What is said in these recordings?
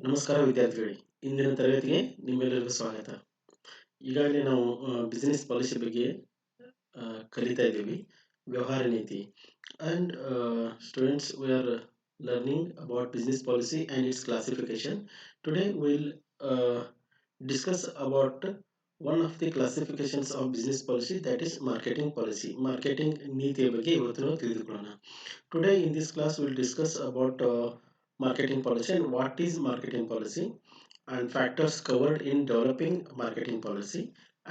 ನಮಸ್ಕಾರ ವಿದ್ಯಾರ್ಥಿಗಳೇ, ಇಂದಿನ ತರಗತಿಗೆ ನಿಮ್ಮೆಲ್ಲರಿಗೂ ಸ್ವಾಗತ. ಈಗಾಗಲೇ ನಾವು ಬಿಸಿನೆಸ್ ಪಾಲಿಸಿ ಬಗ್ಗೆ ಕಲಿತಾ ಇದ್ದೀವಿ, ವ್ಯವಹಾರ ನೀತಿ. And students, we are learning about business policy and its classification. Today we'll discuss about one of the classifications of business policy, that is marketing policy. Marketing ನೀತಿಯ ಬಗ್ಗೆ ಇವತ್ತು ನಾವು ತಿಳಿದುಕೊಳ್ಳೋಣ. Today in this class we'll discuss about marketing policy and what is marketing policy and factors covered in developing marketing policy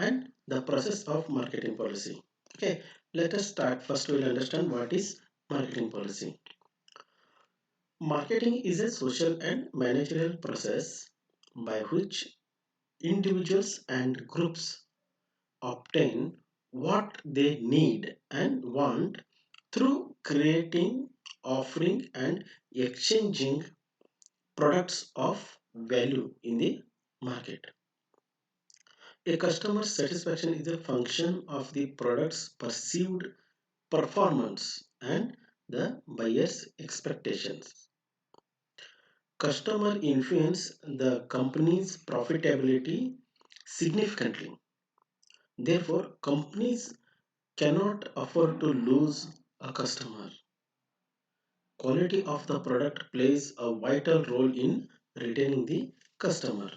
and the process of marketing policy. Okay, let us start. First we'll understand what is marketing policy. Marketing is a social and managerial process by which individuals and groups obtain what they need and want through creating, offering and exchanging products of value in the market. A customer's satisfaction is a function of the product's perceived performance and the buyer's expectations. Customer influence the company's profitability significantly. Therefore, companies cannot afford to lose a customer. Quality of the product plays a vital role in retaining the customer.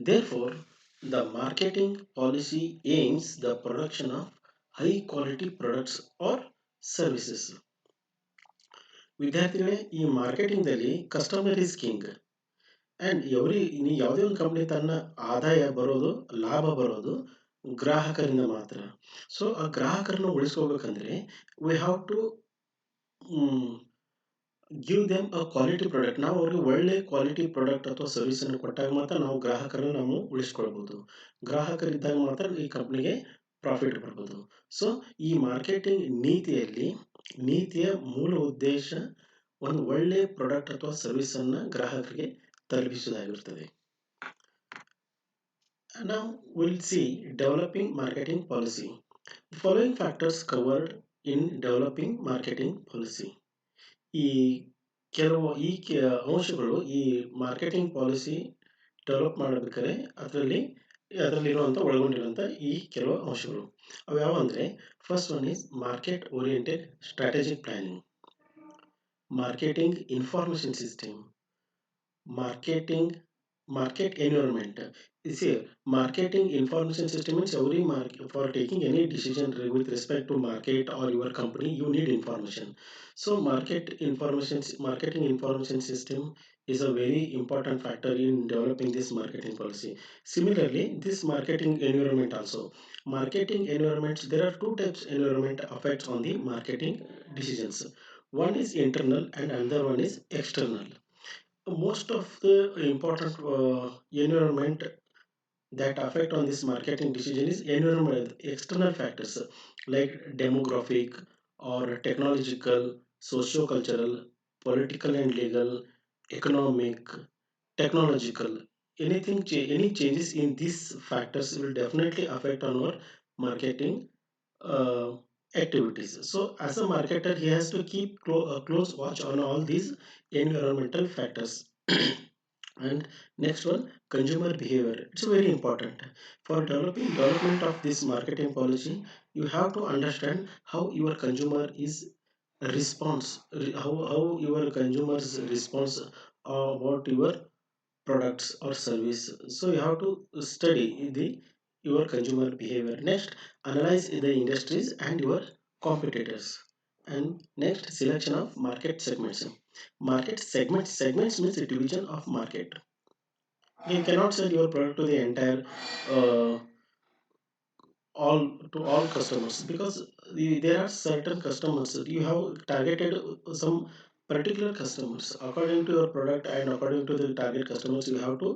Therefore, the marketing policy aims the production of high quality products or services. ವಿದ್ಯಾರ್ಥಿಗಳೇ, ಈ ಮಾರ್ಕೆಟಿಂಗ್ದಲ್ಲಿ customer is king and ಯಾವುದೇ ಒಂದು company ತನ್ನ ಆದಾಯ ಬರೋದು, ಲಾಭ ಬರೋದು ಗ್ರಾಹಕರಿಂದ ಮಾತ್ರ. ಸೊ ಆ ಗ್ರಾಹಕರನ್ನು ಉಳಿಸ್ಕೋಬೇಕಂದ್ರೆ we have to give them a quality product. ನಾವು ಅವ್ರಿಗೆ ಒಳ್ಳೆ ಕ್ವಾಲಿಟಿ ಪ್ರಾಡಕ್ಟ್ ಅಥವಾ ಸರ್ವಿಸನ್ನು ಕೊಟ್ಟಾಗ ಮಾತ್ರ ನಾವು ಗ್ರಾಹಕರನ್ನು ನಾವು ಉಳಿಸ್ಕೊಳ್ಬೋದು. ಗ್ರಾಹಕರಿದ್ದಾಗ ಮಾತ್ರ ಈ ಕಂಪ್ನಿಗೆ ಪ್ರಾಫಿಟ್ ಬರ್ಬೋದು. ಸೊ ಈ ಮಾರ್ಕೆಟಿಂಗ್ ನೀತಿಯ ಮೂಲ ಉದ್ದೇಶ ಒಂದು ಒಳ್ಳೆ ಪ್ರಾಡಕ್ಟ್ ಅಥವಾ ಸರ್ವಿಸನ್ನು ಗ್ರಾಹಕರಿಗೆ ತಲುಪಿಸುವುದಾಗಿರುತ್ತದೆ. Now we'll see developing marketing policy. The following factors covered in developing marketing policy. ಈ ಅಂಶಗಳು ಈ ಮಾರ್ಕೆಟಿಂಗ್ ಪಾಲಿಸಿ ಡೆವಲಪ್ ಮಾಡಬೇಕಾದ್ರೆ ಒಳಗೊಂಡಿರುವಂಥ ಈ ಕೆಲವು ಅಂಶಗಳು ಅವು ಯಾವ ಅಂದರೆ, first one is market oriented strategic planning, marketing information system, market environment. You see, marketing information system means for taking any decision with respect to market or your company, you need information. So marketing information system is a very important factor in developing this marketing policy. Similarly, this marketing environment also. Marketing environments, there are two types environment affects on the marketing decisions. One is internal and another one is external. Most of the important environment that affect on this marketing decision is external factors like demographic or technological, socio-cultural, political and legal, economic, technological. Any changes in these factors will definitely affect on our marketing uh, activities. So as a marketer, he has to keep a close watch on all these environmental factors. And next one, consumer behavior. It's very important. For development of this marketing policy, you have to understand how your consumer is how your consumers response about your products or service. So you have to study your consumer behavior. Next, analyze the industries and your competitors. And next, selection of market segments. Segments means the division of market. You cannot sell your product to the entire uh, all customers, because there are certain customers you have targeted, some particular customers according to your product, and according to the target customers you have to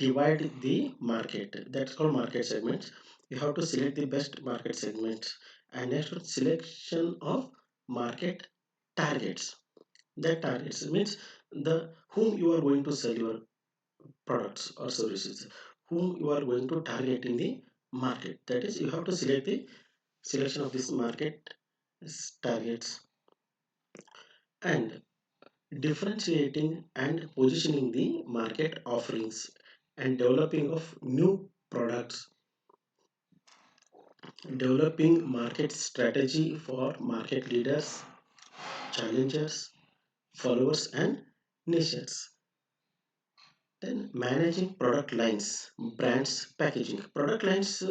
divide the market. That's called market segments. You have to select the best market segments. And next, selection of market targets. That targets means the whom you are going to sell your products or services, whom you are going to target in the market. That is, you have to select the selection of this market targets. And differentiating and positioning the market offerings, and developing of new products, developing market strategy for market leaders, challengers, followers, and niches. Then managing product lines, brands, packaging. Product lines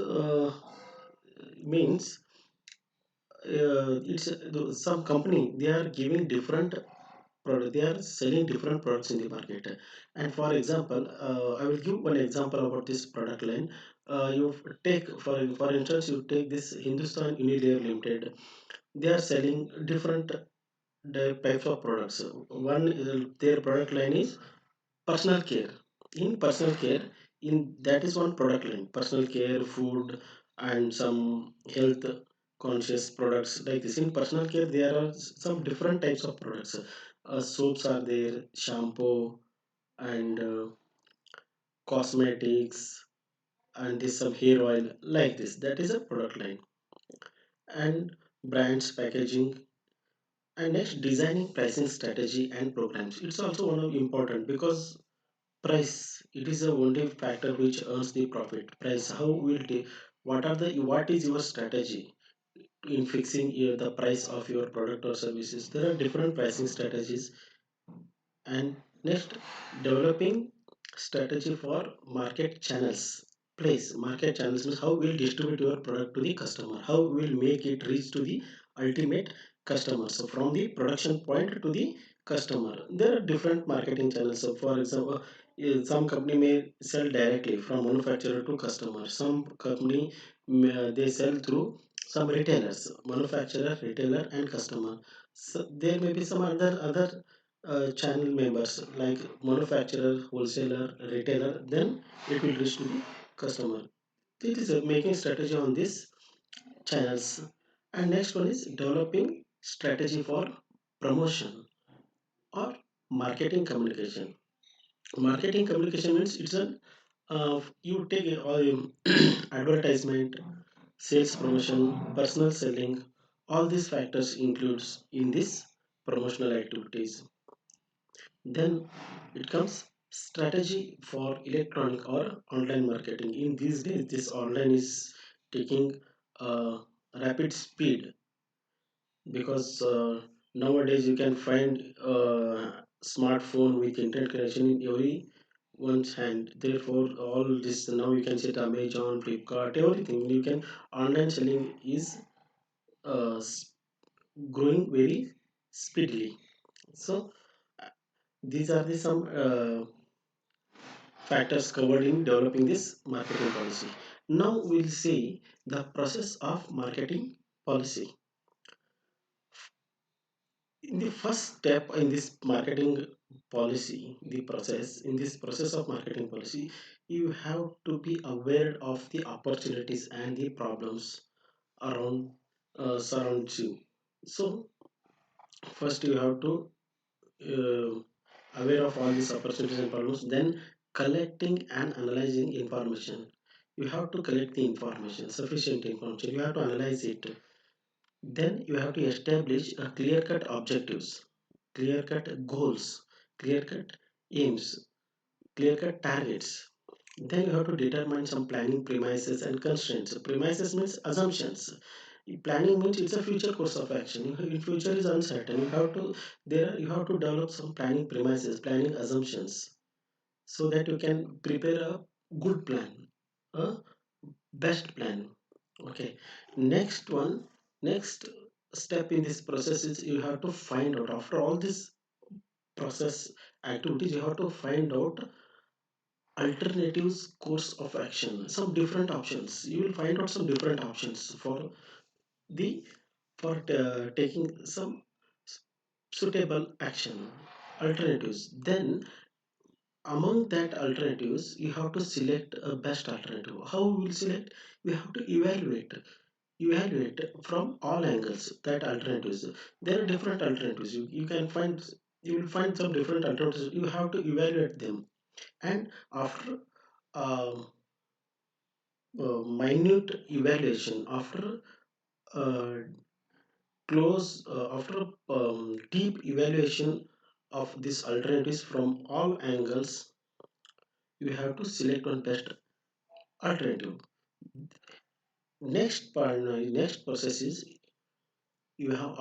means it's some company they are giving different product, they are selling different products in the market. And for example, I will give one example about this product line. You take for instance, you take this Hindustan Unilever Limited. They are selling different types of products. One is, their product line is personal care. In personal care, in that is one product line, personal care, food, and some health conscious products like this. In personal care there are some different types of products. Soaps are there, shampoo, and cosmetics, and this some hair oil like this. That is a product line. And brands, packaging, and next designing pricing strategy and programs. It's also one of important because price, it is the only factor which earns the profit. Price, how will they, what is your strategy in fixing the price of your product or services? There are different pricing strategies. And next, developing strategy for market channels. Place market channels means how we'll distribute your product to the customer, how we'll make it reach to the ultimate customer. So from the production point to the customer, there are different marketing channels. So for example, some company may sell directly from manufacturer to customer. Some company they sell through some retailers, manufacturer, retailer, and customer. So there may be some other channel members like manufacturer, wholesaler, retailer, then it will reach to the customer. It is a making strategy on these channels. And next one is developing strategy for promotion or marketing communication. Marketing communication means it's an you take a advertisement, sales promotion, personal selling. All these factors includes in this promotional activities. Then it comes strategy for electronic or online marketing. In these days, this online is taking rapid speed because nowadays you can find smartphone with internet connection in every one's hand. Therefore, all this now you can set Amazon, Flipkart, everything. You can online selling is uh, s- growing very speedily. So these are the some factors covered in developing this marketing policy. Now we'll see the process of marketing policy. In the first step in this marketing policy, the process in this process of marketing policy, you have to be aware of the opportunities and the problems around surrounds you. So first you have to aware of all these opportunities and problems, then collecting and analyzing information. You have to collect the information, sufficient information, you have to analyze it. Then you have to establish a clear cut objectives, clear cut goals, clear cut aims, clear cut targets. Then you have to determine some planning premises and constraints. Premises means assumptions. Planning means it's a future course of action. In future is uncertain. You have to you have to develop some planning premises, planning assumptions, so that you can prepare a good plan, a best plan. Okay. Next one, next step in this process is you have to find out after all this process activities, you have to find out alternatives course of action, some different options. You will find out some different options for the for taking some suitable action, alternatives. Then among that alternatives you have to select a best alternative. How we will select? We have to evaluate from all angles that alternatives. There are different alternatives. You can find, you will find some different alternatives. You have to evaluate them. And after um, minute evaluation, after uh, close after deep evaluation of these alternatives from all angles. You have to select one best alternative. Next process is you have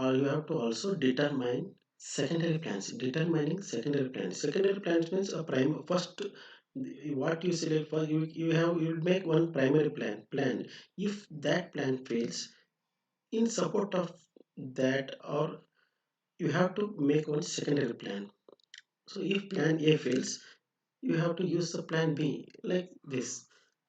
to also determine secondary plans. Determining secondary plans. Secondary plans means a prime first. What you select for, you make one primary plan. If that plan fails, in support of that, or you have to make one secondary plan. So if plan A fails, you have to use the plan B, like this.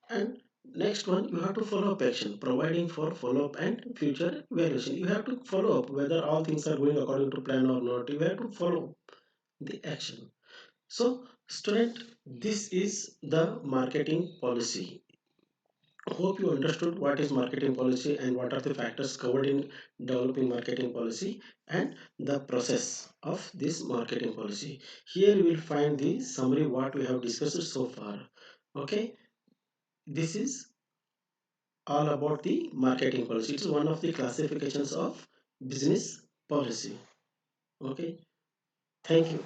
And next one, you have to follow up action, providing for follow up and future evaluation. You have to follow up whether all things are going according to plan or not. You have to follow the action. So student, this is the marketing policy. Hope you understood what is marketing policy and what are the factors covered in developing marketing policy and the process of this marketing policy. Here you will find the summary what we have discussed so far. Okay, this is all about the marketing policy. It's one of the classifications of business policy. Okay, thank you.